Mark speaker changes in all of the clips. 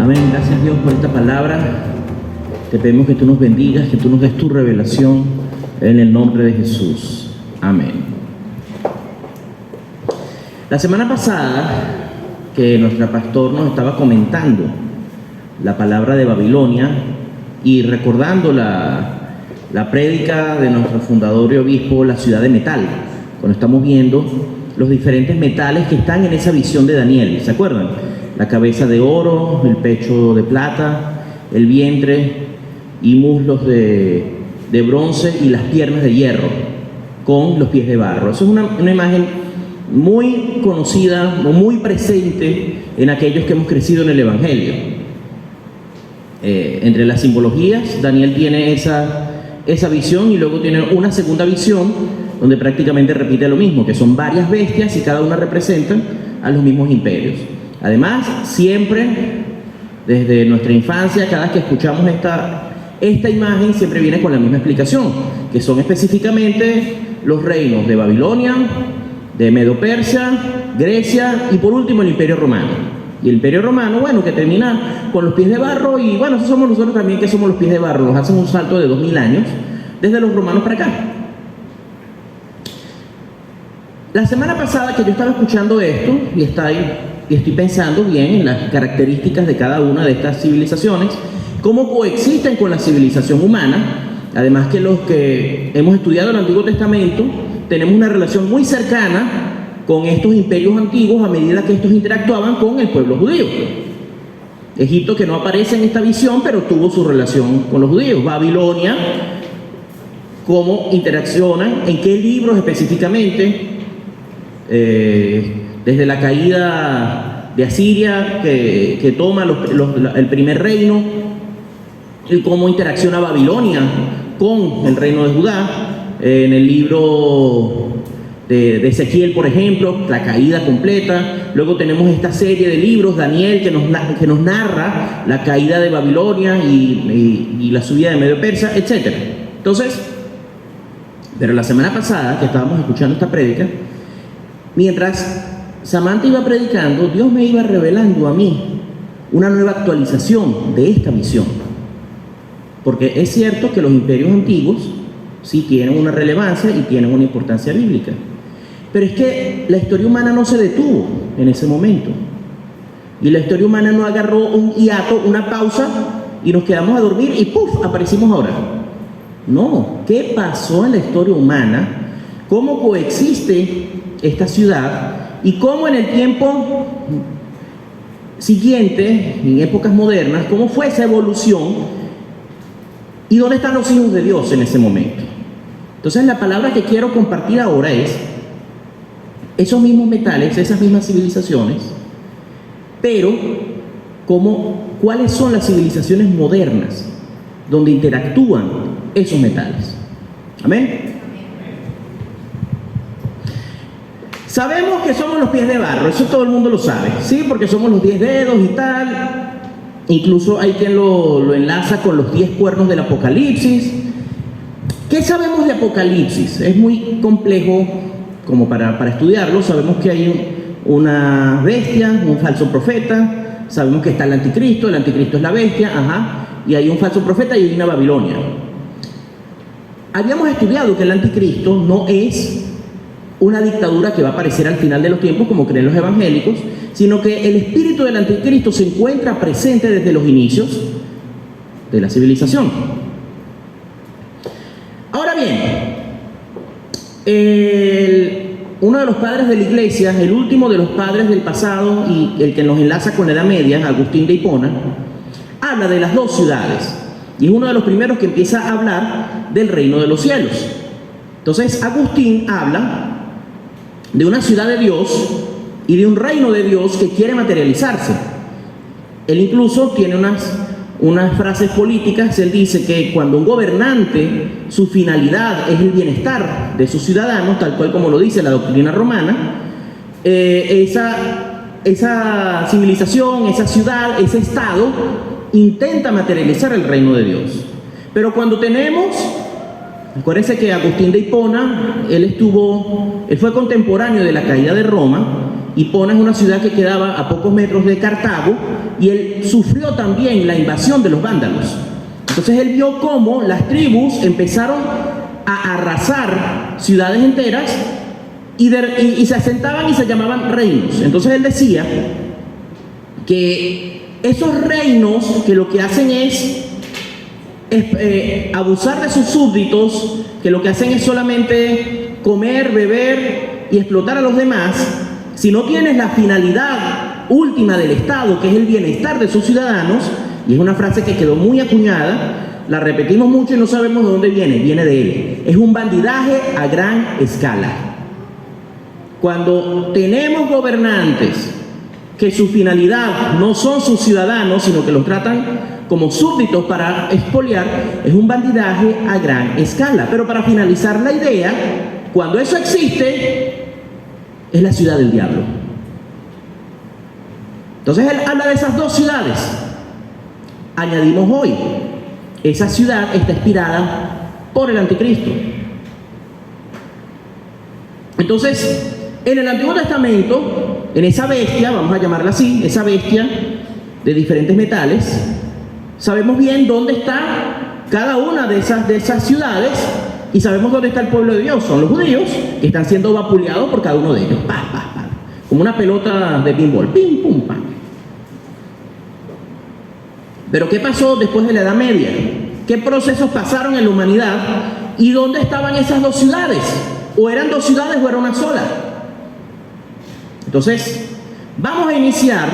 Speaker 1: Amén. Gracias Dios por esta palabra. Te pedimos que tú nos bendigas, que tú nos des tu revelación en el nombre de Jesús. Amén. La semana pasada que nuestra pastor nos estaba comentando la palabra de Babilonia y recordando la prédica de nuestro fundador y obispo, la ciudad de metal, cuando estamos viendo los diferentes metales que están en esa visión de Daniel, ¿se acuerdan? La cabeza de oro, el pecho de plata, el vientre y muslos de bronce y las piernas de hierro con los pies de barro. Eso es una imagen muy conocida o muy presente en aquellos que hemos crecido en el Evangelio. Entre las simbologías, Daniel tiene esa visión y luego tiene una segunda visión donde prácticamente repite lo mismo, que son varias bestias y cada una representa a los mismos imperios. Además, siempre, desde nuestra infancia, cada vez que escuchamos esta imagen, siempre viene con la misma explicación, que son específicamente los reinos de Babilonia, de Medo-Persia, Grecia y por último el Imperio Romano. Y el Imperio Romano, bueno, que termina con los pies de barro y bueno, eso somos nosotros también que somos los pies de barro, nos hacen un salto de 2000 años desde los romanos para acá. La semana pasada que yo estaba escuchando esto y estoy pensando bien en las características de cada una de estas civilizaciones, cómo coexisten con la civilización humana, además que los que hemos estudiado el Antiguo Testamento tenemos una relación muy cercana con estos imperios antiguos a medida que estos interactuaban con el pueblo judío. Egipto, que no aparece en esta visión, pero tuvo su relación con los judíos. Babilonia, cómo interaccionan, en qué libros específicamente, desde la caída de Asiria, que toma el primer reino, y cómo interacciona Babilonia con el reino de Judá. En el libro de Ezequiel, por ejemplo, la caída completa. Luego tenemos esta serie de libros, Daniel, que nos narra la caída de Babilonia y la subida de Medo-Persia, etc. Entonces, pero la semana pasada que estábamos escuchando esta prédica, mientras Samantha iba predicando, Dios me iba revelando a mí una nueva actualización de esta visión. Porque es cierto que los imperios antiguos sí tienen una relevancia y tienen una importancia bíblica. Pero es que la historia humana no se detuvo en ese momento. Y la historia humana no agarró un hiato, una pausa, y nos quedamos a dormir y ¡puf! Aparecimos ahora. No, ¿qué pasó en la historia humana? ¿Cómo coexiste esta ciudad? Y cómo en el tiempo siguiente, en épocas modernas, cómo fue esa evolución y dónde están los hijos de Dios en ese momento. Entonces la palabra que quiero compartir ahora es esos mismos metales, esas mismas civilizaciones, pero cuáles son las civilizaciones modernas donde interactúan esos metales. Amén. Sabemos que somos los pies de barro, eso todo el mundo lo sabe, ¿sí? Porque somos los 10 dedos y tal. Incluso hay quien lo enlaza con los 10 cuernos del Apocalipsis. ¿Qué sabemos de Apocalipsis? Es muy complejo como para estudiarlo. Sabemos que hay una bestia, un falso profeta. Sabemos que está el anticristo es la bestia, y hay un falso profeta y hay una Babilonia. Habíamos estudiado que el anticristo no es una dictadura que va a aparecer al final de los tiempos como creen los evangélicos, sino que el espíritu del anticristo se encuentra presente desde los inicios de la civilización. Ahora bien, uno de los padres de la iglesia, el último de los padres del pasado y el que nos enlaza con la Edad Media, Agustín de Hipona, habla de las dos ciudades y es uno de los primeros que empieza a hablar del reino de los cielos. Entonces Agustín habla de una ciudad de Dios y de un reino de Dios que quiere materializarse. Él incluso tiene unas frases políticas. Él dice que cuando un gobernante, su finalidad es el bienestar de sus ciudadanos, tal cual como lo dice la doctrina romana, esa civilización, esa ciudad, ese estado, intenta materializar el reino de Dios. Pero cuando acuérdense que Agustín de Hipona, él fue contemporáneo de la caída de Roma, Hipona es una ciudad que quedaba a pocos metros de Cartago, y él sufrió también la invasión de los vándalos. Entonces él vio cómo las tribus empezaron a arrasar ciudades enteras y se asentaban y se llamaban reinos. Entonces él decía que esos reinos que lo que hacen es abusar de sus súbditos, que lo que hacen es solamente comer, beber y explotar a los demás, si no tienes la finalidad última del Estado, que es el bienestar de sus ciudadanos, y es una frase que quedó muy acuñada, la repetimos mucho y no sabemos de dónde viene de él. Es un bandidaje a gran escala. Cuando tenemos gobernantes que su finalidad no son sus ciudadanos, sino que los tratan como súbditos para expoliar, es un bandidaje a gran escala. Pero para finalizar la idea, cuando eso existe, es la ciudad del diablo. Entonces él habla de esas dos ciudades. Añadimos hoy, esa ciudad está inspirada por el anticristo. Entonces, en el Antiguo Testamento, en esa bestia, vamos a llamarla así, esa bestia de diferentes metales, sabemos bien dónde está cada una de esas ciudades, y sabemos dónde está el pueblo de Dios. Son los judíos, que están siendo vapuleados por cada uno de ellos. Pa, pa, pa, como una pelota de pinball. Pim, pum, pam. Pero ¿qué pasó después de la Edad Media? ¿Qué procesos pasaron en la humanidad? ¿Y dónde estaban esas dos ciudades? ¿O eran dos ciudades o era una sola? Entonces, vamos a iniciar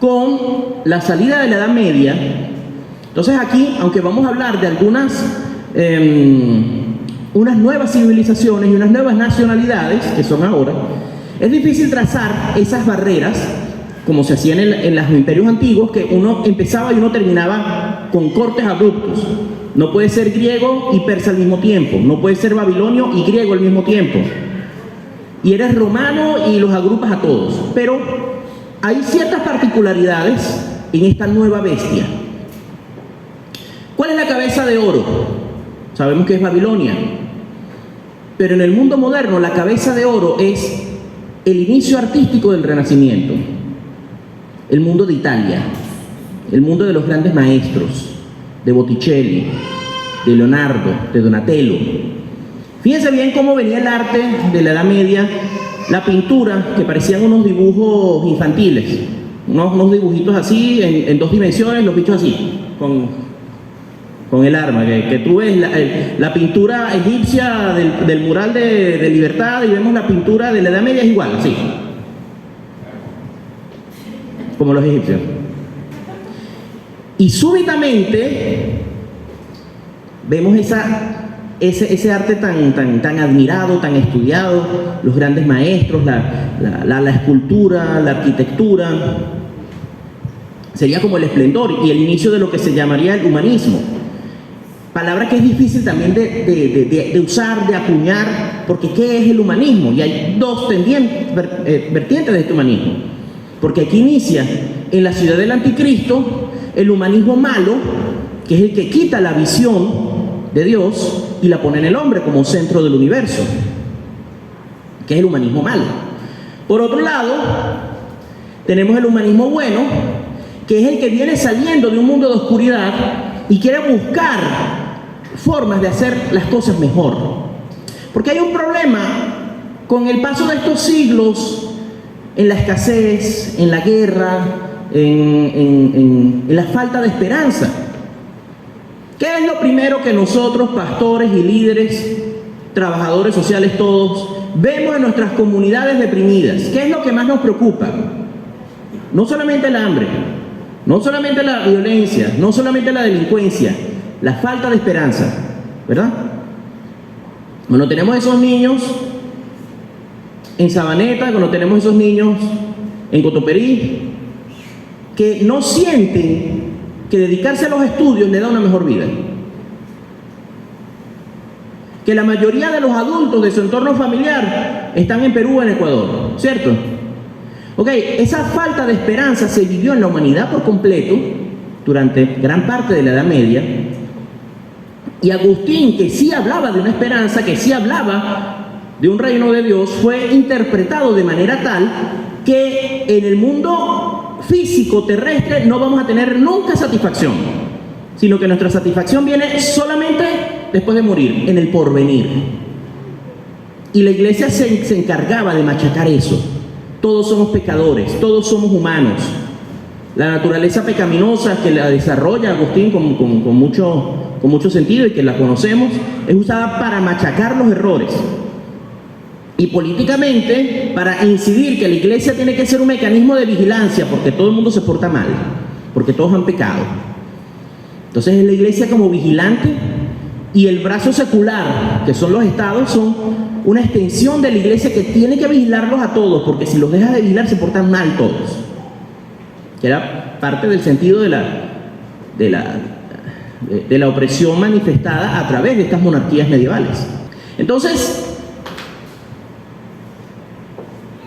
Speaker 1: con la salida de la Edad Media. Entonces aquí, aunque vamos a hablar de algunas unas nuevas civilizaciones y unas nuevas nacionalidades que son ahora, es difícil trazar esas barreras como se hacían en los imperios antiguos, que uno empezaba y uno terminaba con cortes abruptos. No puede ser griego y persa al mismo tiempo, no puede ser babilonio y griego al mismo tiempo, y eres romano y los agrupas a todos. Pero hay ciertas particularidades en esta nueva bestia. ¿Cuál es la cabeza de oro? Sabemos que es Babilonia, pero en el mundo moderno la cabeza de oro es el inicio artístico del Renacimiento, el mundo de Italia, el mundo de los grandes maestros, de Botticelli, de Leonardo, de Donatello. Fíjense bien cómo venía el arte de la Edad Media, la pintura, que parecían unos dibujos infantiles, unos dibujitos así, en dos dimensiones, los bichos así, con el arma, que tú ves la pintura egipcia del mural de Libertad, y vemos la pintura de la Edad Media, es igual, así, como los egipcios. Y súbitamente vemos ese arte tan admirado, tan estudiado, los grandes maestros, la escultura, la arquitectura. Sería como el esplendor y el inicio de lo que se llamaría el humanismo. Palabra que es difícil también de usar, de acuñar, porque ¿qué es el humanismo? Y hay dos vertientes de este humanismo. Porque aquí inicia, en la ciudad del anticristo, el humanismo malo, que es el que quita la visión de Dios y la pone en el hombre como centro del universo, que es el humanismo malo. Por otro lado, tenemos el humanismo bueno, que es el que viene saliendo de un mundo de oscuridad y quiere buscar formas de hacer las cosas mejor. Porque hay un problema con el paso de estos siglos, en la escasez, en la guerra, en la falta de esperanza. ¿Qué es lo primero que nosotros, pastores y líderes, trabajadores sociales todos, vemos en nuestras comunidades deprimidas? ¿Qué es lo que más nos preocupa? No solamente el hambre, no solamente la violencia, no solamente la delincuencia, la falta de esperanza, ¿verdad? Cuando tenemos esos niños en Sabaneta, cuando tenemos esos niños en Cotoperí, que no sienten que dedicarse a los estudios le da una mejor vida, que la mayoría de los adultos de su entorno familiar están en Perú o en Ecuador, ¿cierto? Ok, esa falta de esperanza se vivió en la humanidad por completo durante gran parte de la Edad Media, y Agustín, que sí hablaba de una esperanza, que sí hablaba de un reino de Dios fue interpretado de manera tal que en el mundo físico terrestre no vamos a tener nunca satisfacción, sino que nuestra satisfacción viene solamente después de morir, en el porvenir. Y la iglesia se encargaba de machacar eso. Todos somos pecadores, todos somos humanos. La naturaleza pecaminosa que la desarrolla Agustín con mucho sentido y que la conocemos, es usada para machacar los errores. Y políticamente, para incidir que la iglesia tiene que ser un mecanismo de vigilancia, porque todo el mundo se porta mal, porque todos han pecado. Entonces es la iglesia como vigilante, y el brazo secular, que son los estados, son una extensión de la iglesia que tiene que vigilarlos a todos, porque si los deja de vigilar se portan mal todos. Que era parte del sentido de la opresión manifestada a través de estas monarquías medievales. Entonces,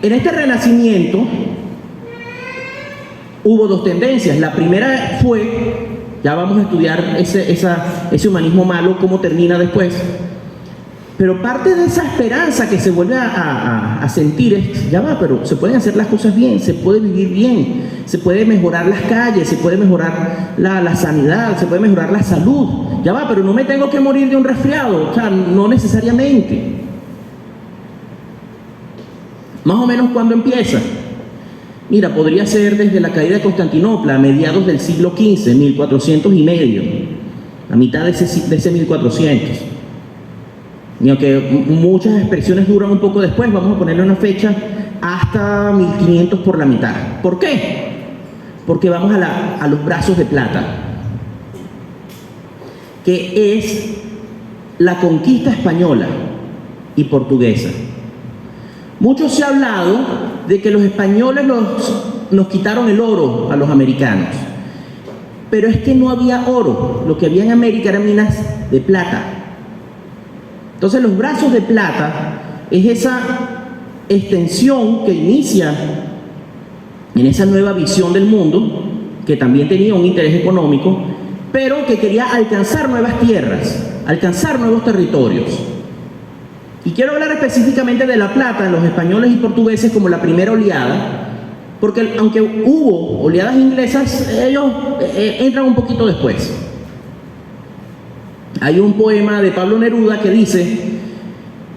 Speaker 1: en este renacimiento hubo dos tendencias. La primera fue, ya vamos a estudiar ese humanismo malo, cómo termina después, pero parte de esa esperanza que se vuelve a sentir es, ya va, pero se pueden hacer las cosas bien, se puede vivir bien, se puede mejorar las calles, se puede mejorar la sanidad, se puede mejorar la salud, ya va, pero no me tengo que morir de un resfriado, o sea, no necesariamente. Más o menos, ¿cuándo empieza? Mira, podría ser desde la caída de Constantinopla, a mediados del siglo XV, 1400 y medio, a mitad de ese 1400. Y aunque muchas expresiones duran un poco después, vamos a ponerle una fecha, hasta 1500 por la mitad. ¿Por qué? Porque vamos a los brazos de plata, que es la conquista española y portuguesa. Mucho se ha hablado de que los españoles nos quitaron el oro a los americanos, pero es que no había oro, lo que había en América eran minas de plata. Entonces los brazos de plata es esa extensión que inicia en esa nueva visión del mundo, que también tenía un interés económico, pero que quería alcanzar nuevas tierras, alcanzar nuevos territorios. Y quiero hablar específicamente de la plata, los españoles y portugueses como la primera oleada, porque aunque hubo oleadas inglesas, ellos entran un poquito después. Hay un poema de Pablo Neruda que dice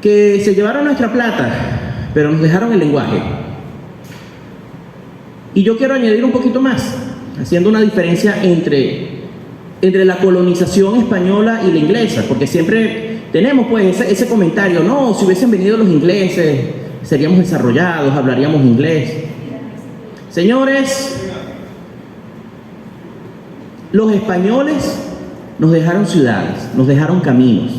Speaker 1: que se llevaron nuestra plata, pero nos dejaron el lenguaje. Y yo quiero añadir un poquito más, haciendo una diferencia entre la colonización española y la inglesa, porque siempre tenemos pues ese comentario, no, si hubiesen venido los ingleses, seríamos desarrollados, hablaríamos inglés. Señores, los españoles nos dejaron ciudades, nos dejaron caminos.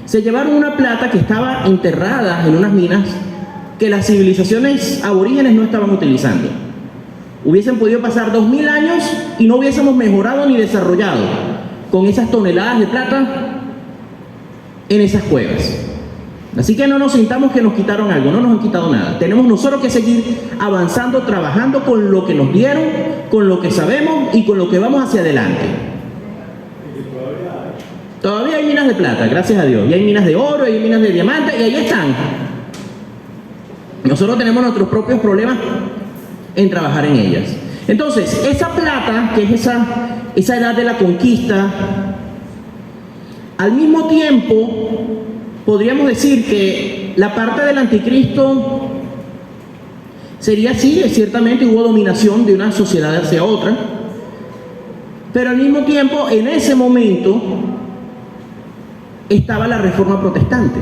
Speaker 1: Se llevaron una plata que estaba enterrada en unas minas que las civilizaciones aborígenes no estaban utilizando. Hubiesen podido pasar 2000 años y no hubiésemos mejorado ni desarrollado con esas toneladas de plata en esas cuevas. Así que no nos sintamos que nos quitaron algo, no nos han quitado nada. Tenemos nosotros que seguir avanzando, trabajando con lo que nos dieron, con lo que sabemos y con lo que vamos hacia adelante. Todavía hay minas de plata, gracias a Dios, y hay minas de oro, y hay minas de diamante, y ahí están. Nosotros tenemos nuestros propios problemas en trabajar en ellas. Entonces, esa plata, que es esa edad de la conquista, al mismo tiempo podríamos decir que la parte del anticristo sería así, ciertamente hubo dominación de una sociedad hacia otra, pero al mismo tiempo en ese momento estaba la reforma protestante,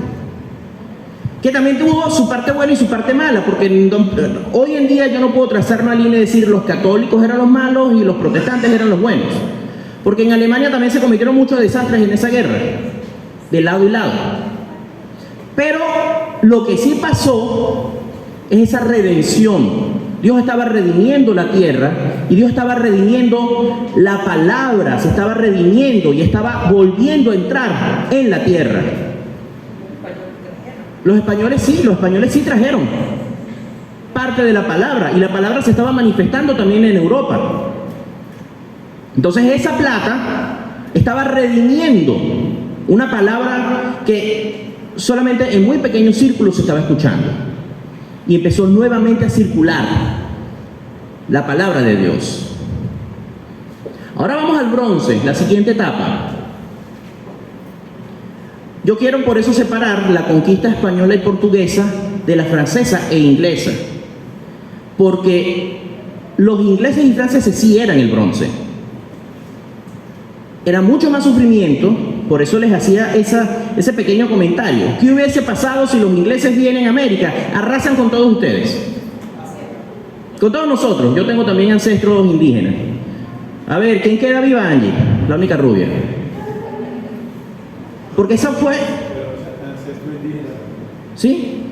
Speaker 1: que también tuvo su parte buena y su parte mala, porque hoy en día yo no puedo trazar una línea y decir los católicos eran los malos y los protestantes eran los buenos, porque en Alemania también se cometieron muchos desastres en esa guerra, de lado y lado. Pero lo que sí pasó es esa redención. Dios estaba redimiendo la tierra y Dios estaba redimiendo la palabra, se estaba redimiendo y estaba volviendo a entrar en la tierra. Los españoles sí trajeron parte de la palabra, y la palabra se estaba manifestando también en Europa. Entonces esa plata estaba redimiendo una palabra que solamente en muy pequeños círculos se estaba escuchando. Y empezó nuevamente a circular la palabra de Dios. Ahora vamos al bronce, la siguiente etapa. Yo quiero por eso separar la conquista española y portuguesa de la francesa e inglesa. Porque los ingleses y franceses sí eran el bronce. Era mucho más sufrimiento, por eso les hacía ese pequeño comentario. ¿Qué hubiese pasado si los ingleses vienen a América? Arrasan con todos ustedes. Con todos nosotros. Yo tengo también ancestros indígenas. A ver, ¿quién queda viva, Angie? La única rubia. Porque esa fue... ¿Sí?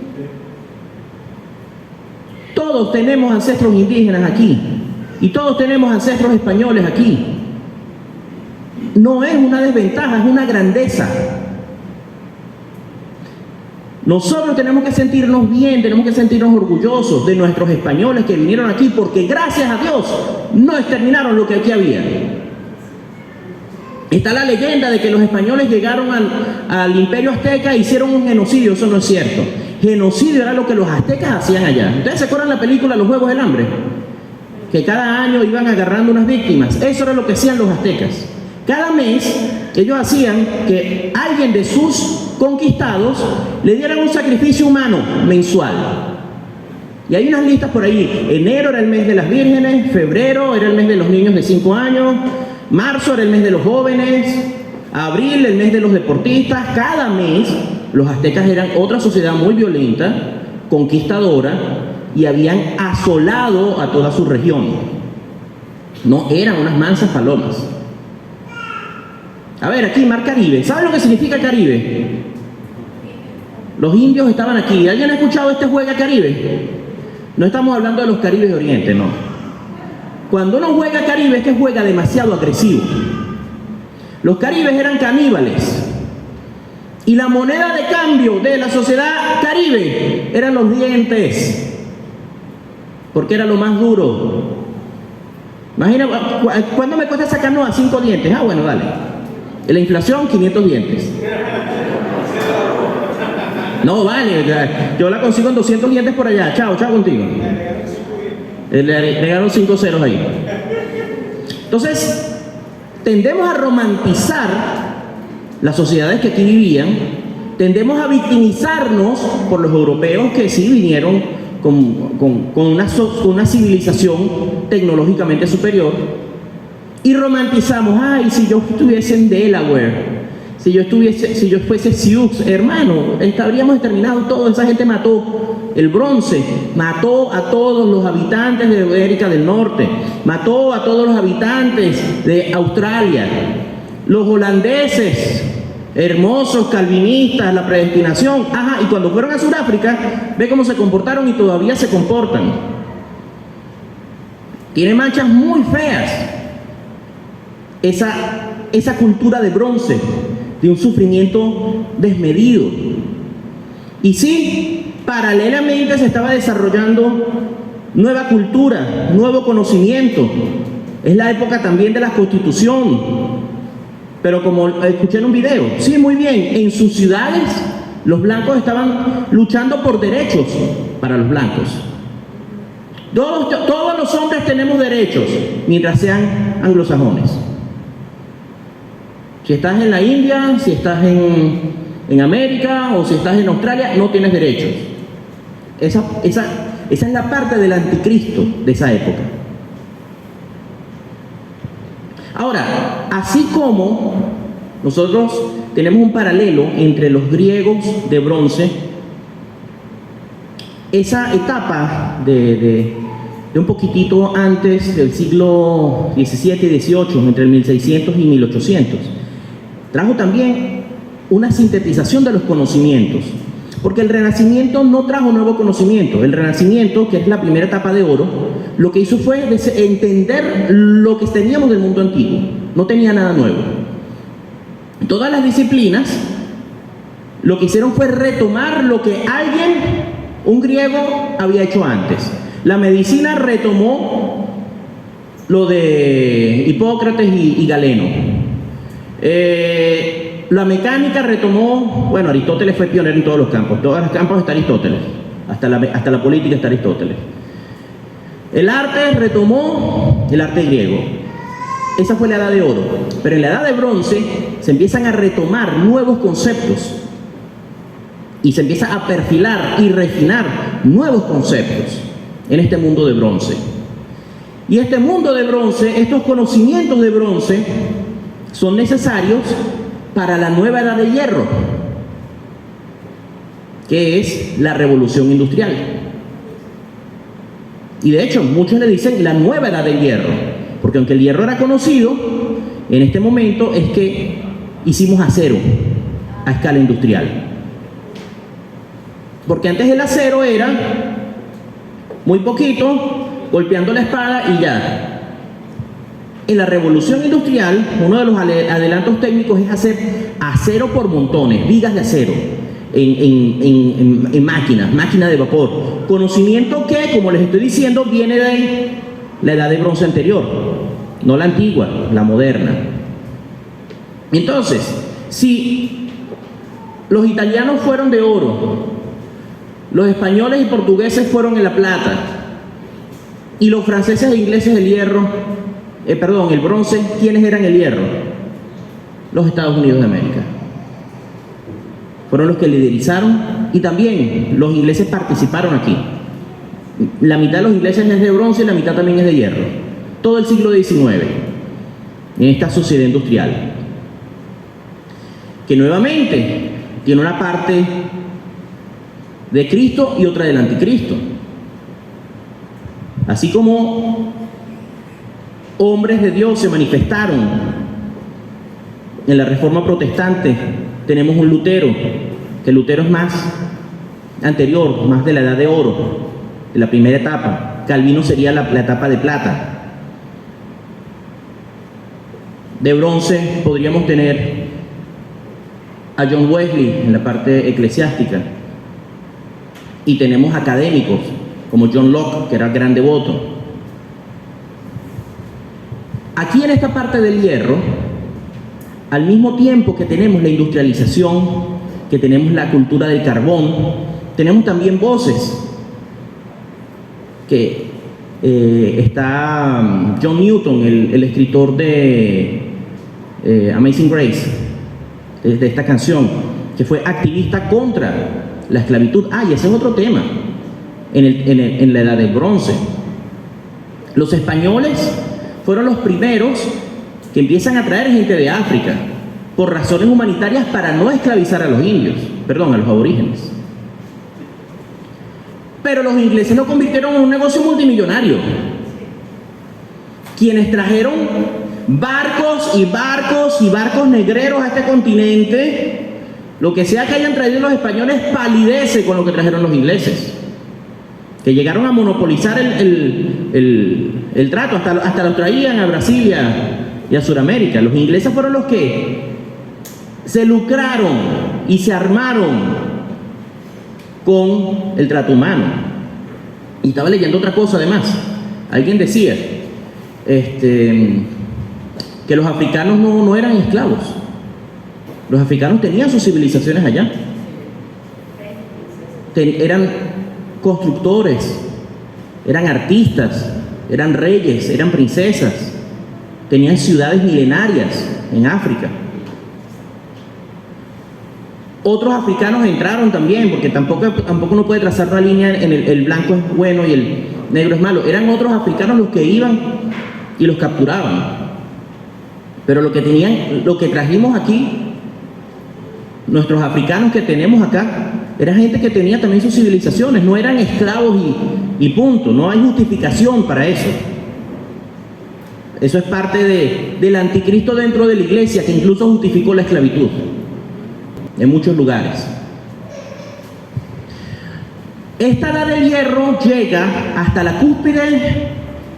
Speaker 1: Todos tenemos ancestros indígenas aquí. Y todos tenemos ancestros españoles aquí. No es una desventaja, es una grandeza. Nosotros tenemos que sentirnos bien, tenemos que sentirnos orgullosos de nuestros españoles que vinieron aquí, porque gracias a Dios no exterminaron lo que aquí había. Está la leyenda de que los españoles llegaron al imperio azteca e hicieron un genocidio. Eso no es cierto. Genocidio era lo que los aztecas hacían allá. ¿Ustedes se acuerdan la película Los Juegos del Hambre? Que cada año iban agarrando unas víctimas. Eso era lo que hacían los aztecas. Cada mes ellos hacían que alguien de sus conquistados le dieran un sacrificio humano mensual. Y hay unas listas por ahí. Enero era el mes de las vírgenes, febrero era el mes de los niños de 5 años, marzo era el mes de los jóvenes, abril el mes de los deportistas. Cada mes los aztecas eran otra sociedad muy violenta, conquistadora, y habían asolado a toda su región. No eran unas mansas palomas. A ver, aquí, Mar Caribe. ¿Saben lo que significa Caribe? Los indios estaban aquí. ¿Alguien ha escuchado este juega Caribe? No estamos hablando de los Caribes de Oriente, no. Cuando uno juega Caribe es que juega demasiado agresivo. Los caribes eran caníbales. Y la moneda de cambio de la sociedad caribe eran los dientes. Porque era lo más duro. Imagina, ¿cuánto me cuesta esa canoa? 5 dientes. Ah, bueno, dale. La inflación, 500 dientes. No, vale, yo la consigo en 200 dientes por allá. Chao, chao contigo. Le agregaron 5 ceros ahí. Entonces, tendemos a romantizar las sociedades que aquí vivían, tendemos a victimizarnos por los europeos que sí vinieron con una civilización tecnológicamente superior, y romantizamos, ay, si yo estuviese en Delaware, si yo fuese Sioux, hermano, habríamos exterminado todo. Esa gente mató el bronce, mató a todos los habitantes de América del Norte, mató a todos los habitantes de Australia. Los holandeses, hermosos, calvinistas, la predestinación, y cuando fueron a Sudáfrica, ve cómo se comportaron y todavía se comportan. Tiene manchas muy feas esa cultura de bronce, de un sufrimiento desmedido. Y sí, paralelamente se estaba desarrollando nueva cultura, nuevo conocimiento. Es la época también de la Constitución. Pero como escuché en un video, sí, muy bien, en sus ciudades los blancos estaban luchando por derechos para los blancos. Todos los hombres tenemos derechos, mientras sean anglosajones. Si estás en la India, si estás en América o si estás en Australia, no tienes derechos. Esa es la parte del anticristo de esa época. Ahora, así como nosotros tenemos un paralelo entre los griegos de bronce, esa etapa de un poquitito antes del siglo XVII y XVIII, entre el 1600 y 1800, trajo también una sintetización de los conocimientos, porque el Renacimiento no trajo nuevo conocimiento. El Renacimiento, que es la primera etapa de oro, lo que hizo fue entender lo que teníamos del mundo antiguo. No tenía nada nuevo. Todas las disciplinas lo que hicieron fue retomar lo que un griego había hecho antes. La medicina retomó lo de Hipócrates y Galeno. La mecánica retomó, bueno, Aristóteles fue pionero en todos los campos está Aristóteles, hasta la política está Aristóteles. El arte retomó el arte griego. Esa fue la edad de oro. Pero en la edad de bronce se empiezan a retomar nuevos conceptos y se empieza a perfilar y refinar nuevos conceptos en este mundo de bronce. Y este mundo de bronce, estos conocimientos de bronce, son necesarios para la nueva edad de hierro, que es la revolución industrial. Y de hecho, muchos le dicen la nueva edad del hierro, porque aunque el hierro era conocido, en este momento es que hicimos acero a escala industrial. Porque antes el acero era muy poquito, golpeando la espada y ya. En la revolución industrial, uno de los adelantos técnicos es hacer acero por montones, vigas de acero, en máquinas de vapor. Conocimiento que, como les estoy diciendo, viene de la edad de bronce anterior, no la antigua, la moderna. Entonces, si los italianos fueron de oro, los españoles y portugueses fueron en la plata, y los franceses e ingleses el el bronce, ¿quiénes eran el hierro? Los Estados Unidos de América. Fueron los que liderizaron, y también los ingleses participaron aquí. La mitad de los ingleses es de bronce y la mitad también es de hierro. Todo el siglo XIX, en esta sociedad industrial, que nuevamente tiene una parte de Cristo y otra del anticristo. Así como hombres de Dios se manifestaron en la Reforma Protestante, tenemos un Lutero, que Lutero es más anterior, más de la edad de oro, de la primera etapa. Calvino sería la etapa de plata. De bronce podríamos tener a John Wesley en la parte eclesiástica, y tenemos académicos como John Locke, que era gran devoto. Aquí en esta parte del hierro, al mismo tiempo que tenemos la industrialización, que tenemos la cultura del carbón, tenemos también voces, que está John Newton, el escritor de Amazing Grace, de esta canción, que fue activista contra la esclavitud. Y ese es otro tema en la edad del bronce. Los españoles fueron los primeros que empiezan a traer gente de África por razones humanitarias para no esclavizar a los a los aborígenes. Pero los ingleses lo convirtieron en un negocio multimillonario. Quienes trajeron barcos y barcos y barcos negreros a este continente, lo que sea que hayan traído los españoles palidece con lo que trajeron los ingleses, que llegaron a monopolizar el trato, hasta los traían a Brasil y a Sudamérica. Los ingleses fueron los que se lucraron y se armaron con el trato humano. Y estaba leyendo otra cosa además. Alguien decía que los africanos no eran esclavos. Los africanos tenían sus civilizaciones allá. Eran constructores, eran artistas, eran reyes, eran princesas. Tenían ciudades milenarias en África. Otros africanos entraron también, porque tampoco uno puede trazar una línea en el blanco es bueno y el negro es malo. Eran otros africanos los que iban y los capturaban. Pero lo que trajimos aquí, nuestros africanos que tenemos acá, era gente que tenía también sus civilizaciones, no eran esclavos y punto. No hay justificación para eso. Eso es parte del anticristo dentro de la iglesia, que incluso justificó la esclavitud en muchos lugares. Esta edad del hierro llega hasta la cúspide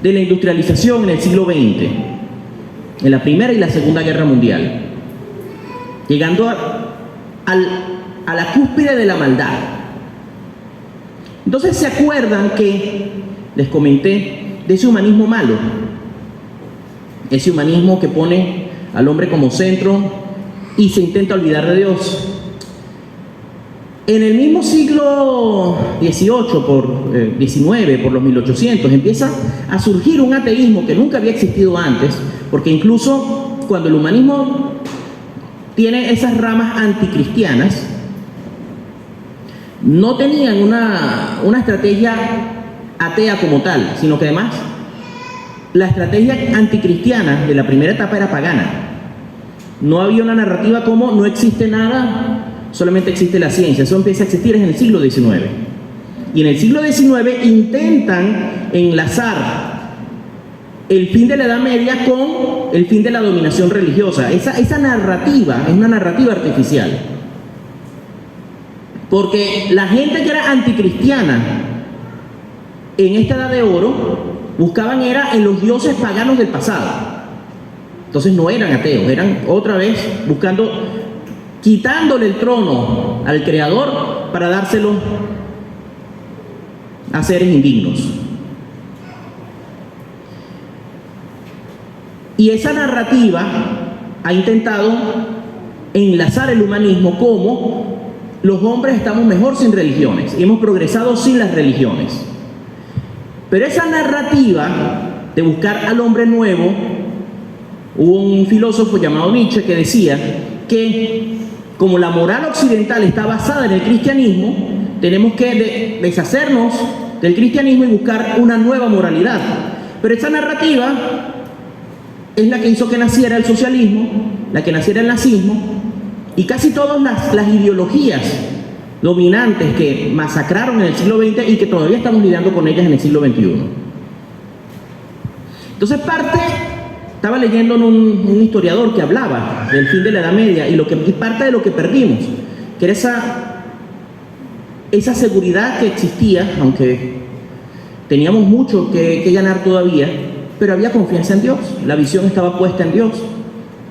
Speaker 1: de la industrialización en el siglo XX, en la Primera y la Segunda Guerra Mundial, llegando a la cúspide de la maldad. Entonces, ¿se acuerdan que les comenté de ese humanismo malo? Ese humanismo que pone al hombre como centro y se intenta olvidar de Dios. En el mismo siglo XIX, por los 1800, empieza a surgir un ateísmo que nunca había existido antes, porque incluso cuando el humanismo tiene esas ramas anticristianas, no tenían una estrategia atea como tal, sino que además la estrategia anticristiana de la primera etapa era pagana. No había una narrativa como no existe nada, solamente existe la ciencia. Eso empieza a existir en el siglo XIX. Y en el siglo XIX intentan enlazar el fin de la Edad Media con el fin de la dominación religiosa. Esa narrativa es una narrativa artificial. Porque la gente que era anticristiana en esta Edad de Oro buscaban era en los dioses paganos del pasado. Entonces no eran ateos, eran otra vez buscando, quitándole el trono al Creador para dárselo a seres indignos. Y esa narrativa ha intentado enlazar el humanismo como los hombres estamos mejor sin religiones y hemos progresado sin las religiones. Pero esa narrativa de buscar al hombre nuevo, hubo un filósofo llamado Nietzsche que decía que como la moral occidental está basada en el cristianismo, tenemos que deshacernos del cristianismo y buscar una nueva moralidad. Pero esa narrativa es la que hizo que naciera el socialismo, la que naciera el nazismo y casi todas las ideologías dominantes que masacraron en el siglo XX y que todavía estamos lidiando con ellas en el siglo XXI. Entonces estaba leyendo en un historiador que hablaba del fin de la Edad Media y parte de lo que perdimos, que era esa seguridad que existía, aunque teníamos mucho que ganar todavía, pero había confianza en Dios, la visión estaba puesta en Dios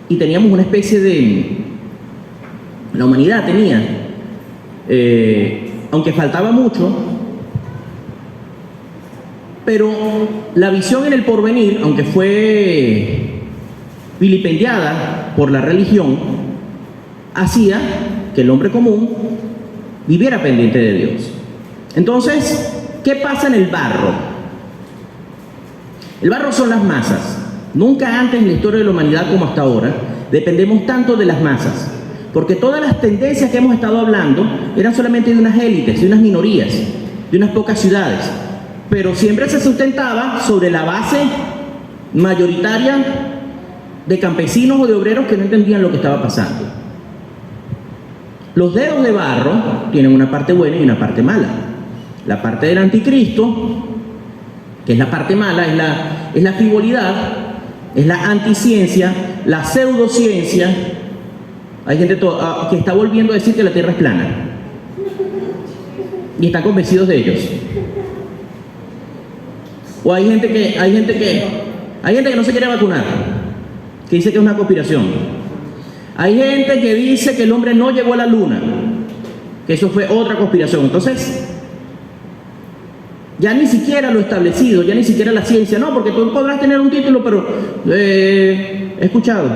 Speaker 1: y teníamos una especie de... La humanidad tenía, aunque faltaba mucho, pero la visión en el porvenir, aunque fue vilipendiada por la religión, hacía que el hombre común viviera pendiente de Dios. Entonces, ¿qué pasa en el barro? El barro son las masas. Nunca antes en la historia de la humanidad como hasta ahora dependemos tanto de las masas, porque todas las tendencias que hemos estado hablando eran solamente de unas élites, de unas minorías, de unas pocas ciudades, pero siempre se sustentaba sobre la base mayoritaria de campesinos o de obreros que no entendían lo que estaba pasando. Los dedos de barro tienen una parte buena y una parte mala. La parte del anticristo, que es la parte mala, es la frivolidad, es la anticiencia, la pseudociencia. Hay gente que está volviendo a decir que la Tierra es plana y están convencidos de ellos. O hay gente que no se quiere vacunar, que dice que es una conspiración. Hay gente que dice que el hombre no llegó a la luna, que eso fue otra conspiración. Entonces, ya ni siquiera lo establecido, ya ni siquiera la ciencia, no, porque tú podrás tener un título, pero he escuchado,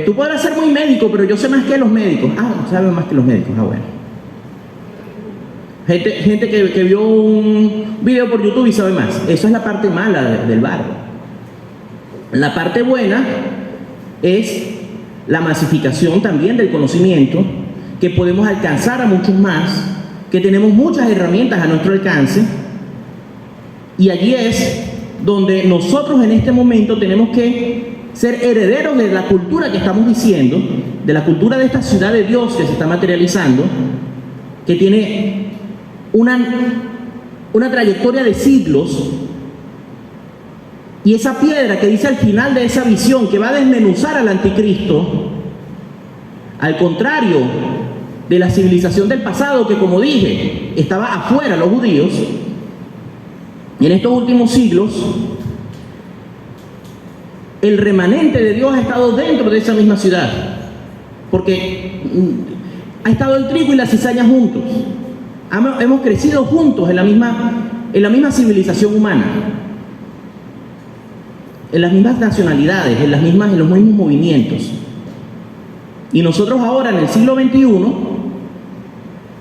Speaker 1: tú podrás ser muy médico, pero yo sé más que los médicos. Sabes más que los médicos, bueno. Gente que vio un video por YouTube y sabe más. Eso es la parte mala del barro. La parte buena es la masificación también del conocimiento, que podemos alcanzar a muchos más, que tenemos muchas herramientas a nuestro alcance, y allí es donde nosotros en este momento tenemos que ser herederos de la cultura que estamos diciendo, de la cultura de esta ciudad de Dios que se está materializando, que tiene una trayectoria de siglos, y esa piedra que dice al final de esa visión que va a desmenuzar al anticristo, al contrario de la civilización del pasado, que como dije, estaba afuera, los judíos, y en estos últimos siglos el remanente de Dios ha estado dentro de esa misma ciudad, porque ha estado el trigo y la cizaña juntos, hemos crecido juntos en la misma civilización humana, en las mismas nacionalidades, en los mismos movimientos. Y nosotros ahora, en el siglo XXI,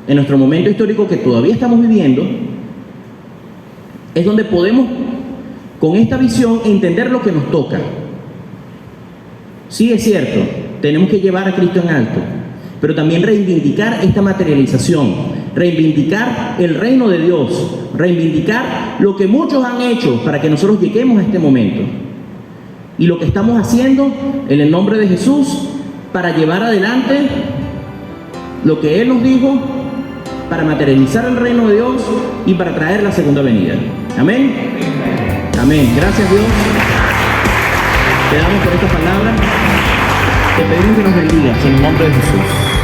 Speaker 1: en nuestro momento histórico que todavía estamos viviendo, es donde podemos, con esta visión, entender lo que nos toca. Sí, es cierto, tenemos que llevar a Cristo en alto, pero también reivindicar esta materialización, reivindicar el reino de Dios, reivindicar lo que muchos han hecho para que nosotros lleguemos a este momento. Y lo que estamos haciendo en el nombre de Jesús para llevar adelante lo que Él nos dijo, para materializar el reino de Dios y para traer la segunda venida. Amén. Amén. Gracias, Dios. Te damos por esta palabra. Te pedimos que nos bendigas en el nombre de Jesús.